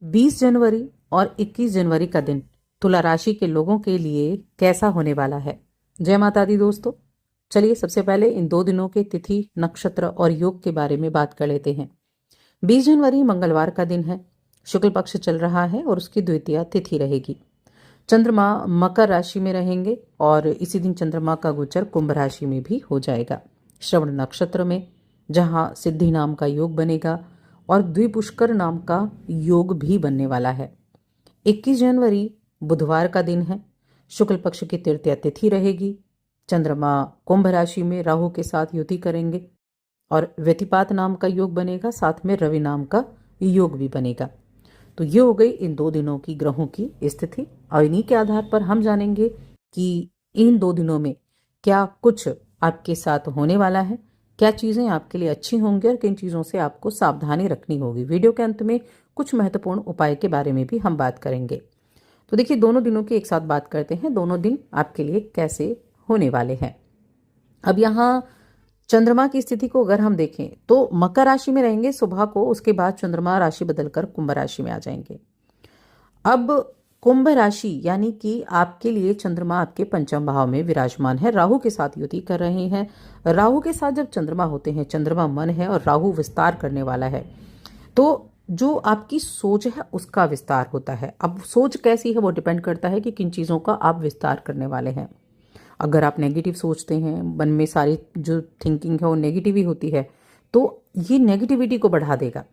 20 जनवरी और 21 जनवरी का दिन तुला राशि के लोगों के लिए कैसा होने वाला है। जय माता दी दोस्तों। चलिए सबसे पहले इन 2 दिनों के तिथि, नक्षत्र और योग के बारे में बात कर लेते हैं। 20 जनवरी मंगलवार का दिन है। शुक्ल पक्ष चल रहा है और उसकी द्वितीया तिथि रहेगी। चंद्रमा मकर राशि में रहेंगे और इसी दिन चंद्रमा का गोचर कुंभ राशि में भी हो जाएगा, श्रवण नक्षत्र में, जहां सिद्धि नाम का योग बनेगा और द्विपुष्कर नाम का योग भी बनने वाला है। 21 जनवरी बुधवार का दिन है। शुक्ल पक्ष की तृतीया तिथि रहेगी। चंद्रमा कुंभ राशि में राहु के साथ युति करेंगे और व्यतिपात नाम का योग बनेगा, साथ में रवि नाम का योग भी बनेगा। तो ये हो गई इन 2 दिनों की ग्रहों की स्थिति और इन्हीं के आधार पर हम जानेंगे कि इन 2 दिनों में क्या कुछ आपके साथ होने वाला है, क्या चीज़ें आपके लिए अच्छी होंगी और किन चीज़ों से आपको सावधानी रखनी होगी। वीडियो के अंत में कुछ महत्वपूर्ण उपाय के बारे में भी हम बात करेंगे। तो देखिए, दोनों दिनों की एक साथ बात करते हैं, दोनों दिन आपके लिए कैसे होने वाले हैं। अब यहाँ चंद्रमा की स्थिति को अगर हम देखें तो मकर राशि में रहेंगे सुबह को, उसके बाद चंद्रमा राशि बदलकर कुंभ राशि में आ जाएंगे। अब कुंभ राशि यानी कि आपके लिए चंद्रमा आपके पंचम भाव में विराजमान है, राहु के साथ युति कर रहे हैं। राहु के साथ जब चंद्रमा होते हैं, चंद्रमा मन है और राहु विस्तार करने वाला है, तो जो आपकी सोच है उसका विस्तार होता है। अब सोच कैसी है वो डिपेंड करता है कि किन चीज़ों का आप विस्तार करने वाले हैं। अगर आप नेगेटिव सोचते हैं, मन में सारी जो थिंकिंग है वो नेगेटिव ही होती है, तो ये नेगेटिविटी को बढ़ा देगा।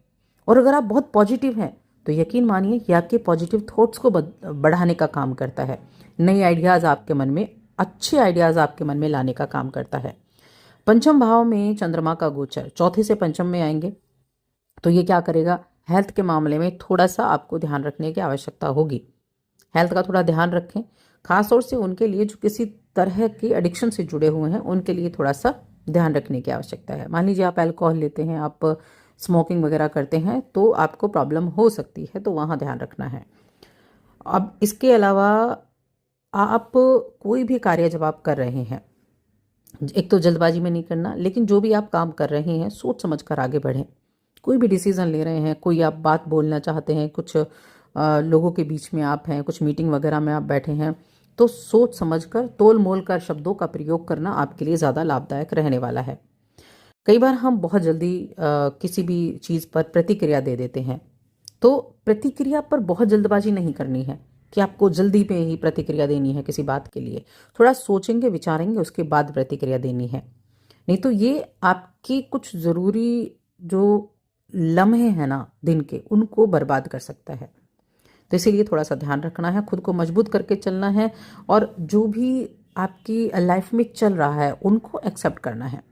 और अगर आप बहुत पॉजिटिव हैं तो यकीन मानिए कि आपके पॉजिटिव थॉट्स को बढ़ाने का काम करता है। नए आइडियाज़ आपके मन में, अच्छे आइडियाज़ आपके मन में लाने का काम करता है। पंचम भाव में चंद्रमा का गोचर, चौथे से पंचम में आएंगे, तो ये क्या करेगा, हेल्थ के मामले में थोड़ा सा आपको ध्यान रखने की आवश्यकता होगी। हेल्थ का थोड़ा ध्यान रखें, खासतौर से उनके लिए जो किसी तरह की एडिक्शन से जुड़े हुए हैं, उनके लिए थोड़ा सा ध्यान रखने की आवश्यकता है। मान लीजिए आप अल्कोहल लेते हैं, आप स्मोकिंग वगैरह करते हैं, तो आपको प्रॉब्लम हो सकती है, तो वहाँ ध्यान रखना है। अब इसके अलावा आप कोई भी कार्य जब आप कर रहे हैं, एक तो जल्दबाजी में नहीं करना, लेकिन जो भी आप काम कर रहे हैं सोच समझ कर आगे बढ़ें। कोई भी डिसीज़न ले रहे हैं, कोई आप बात बोलना चाहते हैं, कुछ लोगों के बीच में आप हैं, कुछ मीटिंग वगैरह में आप बैठे हैं, तो सोच समझकर तोल मोल कर शब्दों का प्रयोग करना आपके लिए ज़्यादा लाभदायक रहने वाला है। कई बार हम बहुत जल्दी किसी भी चीज़ पर प्रतिक्रिया दे देते हैं, तो प्रतिक्रिया पर बहुत जल्दबाजी नहीं करनी है कि आपको जल्दी में ही प्रतिक्रिया देनी है किसी बात के लिए। थोड़ा सोचेंगे, विचारेंगे, उसके बाद प्रतिक्रिया देनी है। नहीं तो ये आपकी कुछ ज़रूरी जो लम्हे हैं ना दिन के, उनको बर्बाद कर सकता है। तो इसीलिए थोड़ा सा ध्यान रखना है, खुद को मजबूत करके चलना है और जो भी आपकी लाइफ में चल रहा है उनको एक्सेप्ट करना है।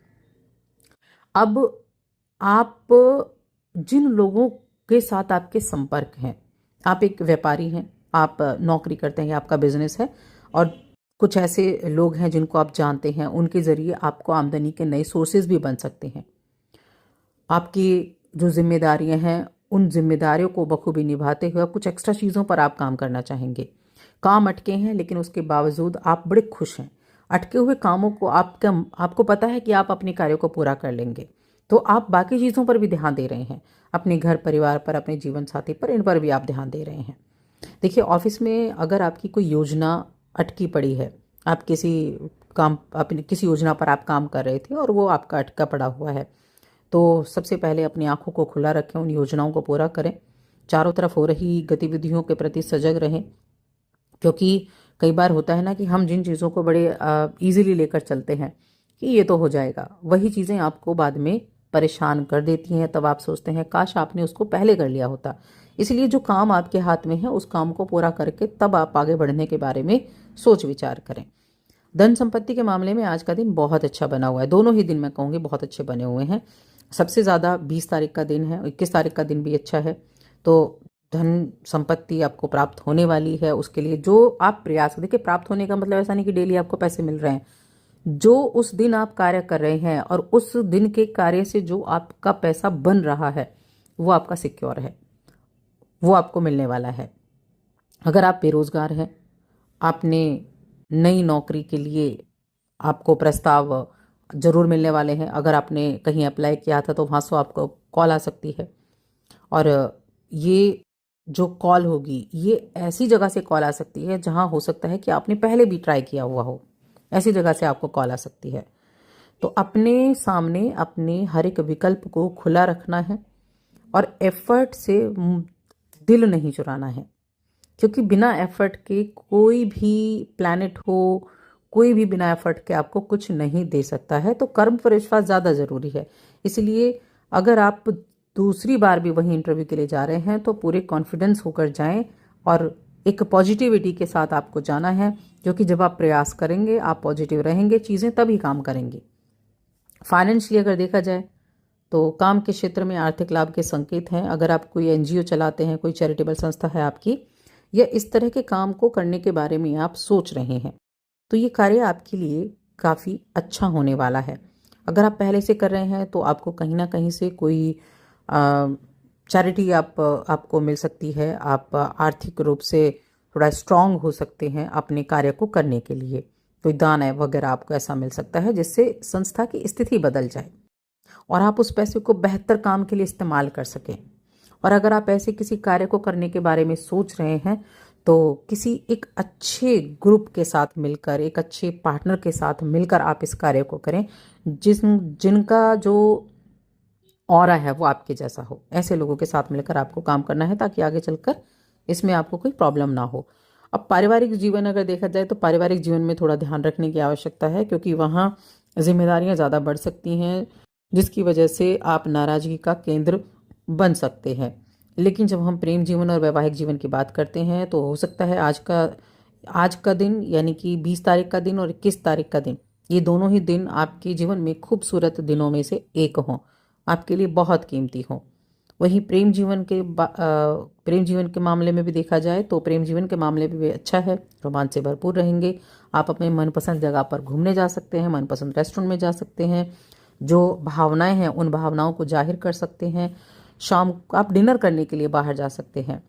अब आप जिन लोगों के साथ आपके संपर्क हैं, आप एक व्यापारी हैं, आप नौकरी करते हैं, आपका बिजनेस है और कुछ ऐसे लोग हैं जिनको आप जानते हैं, उनके ज़रिए आपको आमदनी के नए सोर्सेज भी बन सकते हैं। आपकी जो जिम्मेदारियां हैं, उन जिम्मेदारियों को बखूबी निभाते हुए कुछ एक्स्ट्रा चीज़ों पर आप काम करना चाहेंगे। काम अटके हैं लेकिन उसके बावजूद आप बड़े खुश हैं। अटके हुए कामों को आपको पता है कि आप अपने कार्यों को पूरा कर लेंगे, तो आप बाकी चीज़ों पर भी ध्यान दे रहे हैं, अपने घर परिवार पर, अपने जीवन साथी पर, इन पर भी आप ध्यान दे रहे हैं। देखिए, ऑफिस में अगर आपकी कोई योजना अटकी पड़ी है, आप अपनी किसी योजना पर आप काम कर रहे थे और वो आपका अटका पड़ा हुआ है, तो सबसे पहले अपनी आंखों को खुला रखें, उन योजनाओं को पूरा करें, चारों तरफ हो रही गतिविधियों के प्रति सजग रहें। क्योंकि कई बार होता है ना कि हम जिन चीज़ों को बड़े ईजिली लेकर चलते हैं कि ये तो हो जाएगा, वही चीज़ें आपको बाद में परेशान कर देती हैं। तब आप सोचते हैं काश आपने उसको पहले कर लिया होता। इसलिए जो काम आपके हाथ में है उस काम को पूरा करके तब आप आगे बढ़ने के बारे में सोच विचार करें। धन संपत्ति के मामले में आज का दिन बहुत अच्छा बना हुआ है। दोनों ही दिन मैं कहूँगी बहुत अच्छे बने हुए हैं। सबसे ज़्यादा 20 तारीख का दिन है, 21 तारीख का दिन भी अच्छा है। तो धन संपत्ति आपको प्राप्त होने वाली है। उसके लिए जो आप प्रयास, देखिए प्राप्त होने का मतलब ऐसा नहीं कि डेली आपको पैसे मिल रहे हैं। जो उस दिन आप कार्य कर रहे हैं और उस दिन के कार्य से जो आपका पैसा बन रहा है वो आपका सिक्योर है, वो आपको मिलने वाला है। अगर आप बेरोजगार हैं, आपने नई नौकरी के लिए आपको प्रस्ताव जरूर मिलने वाले हैं। अगर आपने कहीं अप्लाई किया था तो वहाँ से आपको कॉल आ सकती है। और ये जो कॉल होगी ये ऐसी जगह से कॉल आ सकती है जहां हो सकता है कि आपने पहले भी ट्राई किया हुआ हो, ऐसी जगह से आपको कॉल आ सकती है। तो अपने सामने अपने हर एक विकल्प को खुला रखना है और एफर्ट से दिल नहीं चुराना है, क्योंकि बिना एफर्ट के कोई भी प्लैनेट हो, कोई भी बिना एफर्ट के आपको कुछ नहीं दे सकता है। तो कर्म पर विश्वास ज़्यादा ज़रूरी है। इसलिए अगर आप दूसरी बार भी वही इंटरव्यू के लिए जा रहे हैं तो पूरे कॉन्फिडेंस होकर जाएं और एक पॉजिटिविटी के साथ आपको जाना है, क्योंकि जब आप प्रयास करेंगे, आप पॉजिटिव रहेंगे, चीज़ें तभी काम करेंगी। फाइनेंशियली अगर देखा जाए तो काम के क्षेत्र में आर्थिक लाभ के संकेत हैं। अगर आप कोई एनजीओ चलाते हैं, कोई चैरिटेबल संस्था है आपकी, या इस तरह के काम को करने के बारे में आप सोच रहे हैं, तो ये कार्य आपके लिए काफ़ी अच्छा होने वाला है। अगर आप पहले से कर रहे हैं तो आपको कहीं ना कहीं से कोई चैरिटी आपको मिल सकती है। आप आर्थिक रूप से थोड़ा स्ट्रांग हो सकते हैं अपने कार्य को करने के लिए। कोई दान है वगैरह आपको ऐसा मिल सकता है जिससे संस्था की स्थिति बदल जाए और आप उस पैसे को बेहतर काम के लिए इस्तेमाल कर सकें। और अगर आप ऐसे किसी कार्य को करने के बारे में सोच रहे हैं तो किसी एक अच्छे ग्रुप के साथ मिलकर, एक अच्छे पार्टनर के साथ मिलकर आप इस कार्य को करें जिनका जो ऑरा है वो आपके जैसा हो। ऐसे लोगों के साथ मिलकर आपको काम करना है ताकि आगे चलकर इसमें आपको कोई प्रॉब्लम ना हो। अब पारिवारिक जीवन अगर देखा जाए तो पारिवारिक जीवन में थोड़ा ध्यान रखने की आवश्यकता है, क्योंकि वहाँ जिम्मेदारियां ज़्यादा बढ़ सकती हैं, जिसकी वजह से आप नाराज़गी का केंद्र बन सकते हैं। लेकिन जब हम प्रेम जीवन और वैवाहिक जीवन की बात करते हैं तो हो सकता है आज का दिन, यानी कि 20 तारीख का दिन और 21 तारीख का दिन, ये दोनों ही दिन आपके जीवन में खूबसूरत दिनों में से एक हों, आपके लिए बहुत कीमती हों। वहीं प्रेम जीवन के मामले में भी देखा जाए तो प्रेम जीवन के मामले में भी अच्छा है, रोमांच से भरपूर रहेंगे। आप अपने मनपसंद जगह पर घूमने जा सकते हैं, मनपसंद रेस्टोरेंट में जा सकते हैं, जो भावनाएं हैं उन भावनाओं को जाहिर कर सकते हैं। शाम को आप डिनर करने के लिए बाहर जा सकते हैं।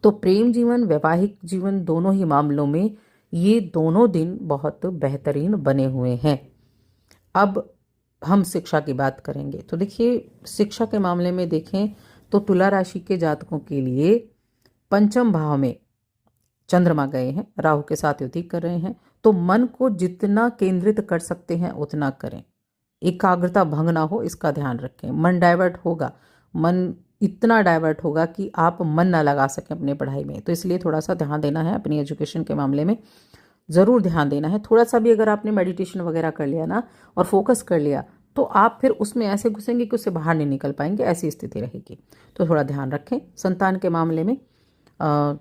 तो प्रेम जीवन, वैवाहिक जीवन, दोनों ही मामलों में ये दोनों दिन बहुत बेहतरीन बने हुए हैं। अब हम शिक्षा की बात करेंगे तो देखिए, शिक्षा के मामले में देखें तो तुला राशि के जातकों के लिए पंचम भाव में चंद्रमा गए हैं, राहु के साथ युति कर रहे हैं। तो मन को जितना केंद्रित कर सकते हैं उतना करें, एकाग्रता भंग ना हो इसका ध्यान रखें। मन डाइवर्ट होगा, मन इतना डाइवर्ट होगा कि आप मन ना लगा सकें अपनी पढ़ाई में, तो इसलिए थोड़ा सा ध्यान देना है अपनी एजुकेशन के मामले में, ज़रूर ध्यान देना है। थोड़ा सा भी अगर आपने मेडिटेशन वगैरह कर लिया ना और फोकस कर लिया तो आप फिर उसमें ऐसे घुसेंगे कि उससे बाहर नहीं निकल पाएंगे, ऐसी स्थिति रहेगी। तो थोड़ा ध्यान रखें। संतान के मामले में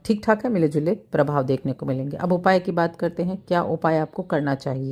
ठीक ठाक है, मिले जुले प्रभाव देखने को मिलेंगे। अब उपाय की बात करते हैं, क्या उपाय आपको करना चाहिए।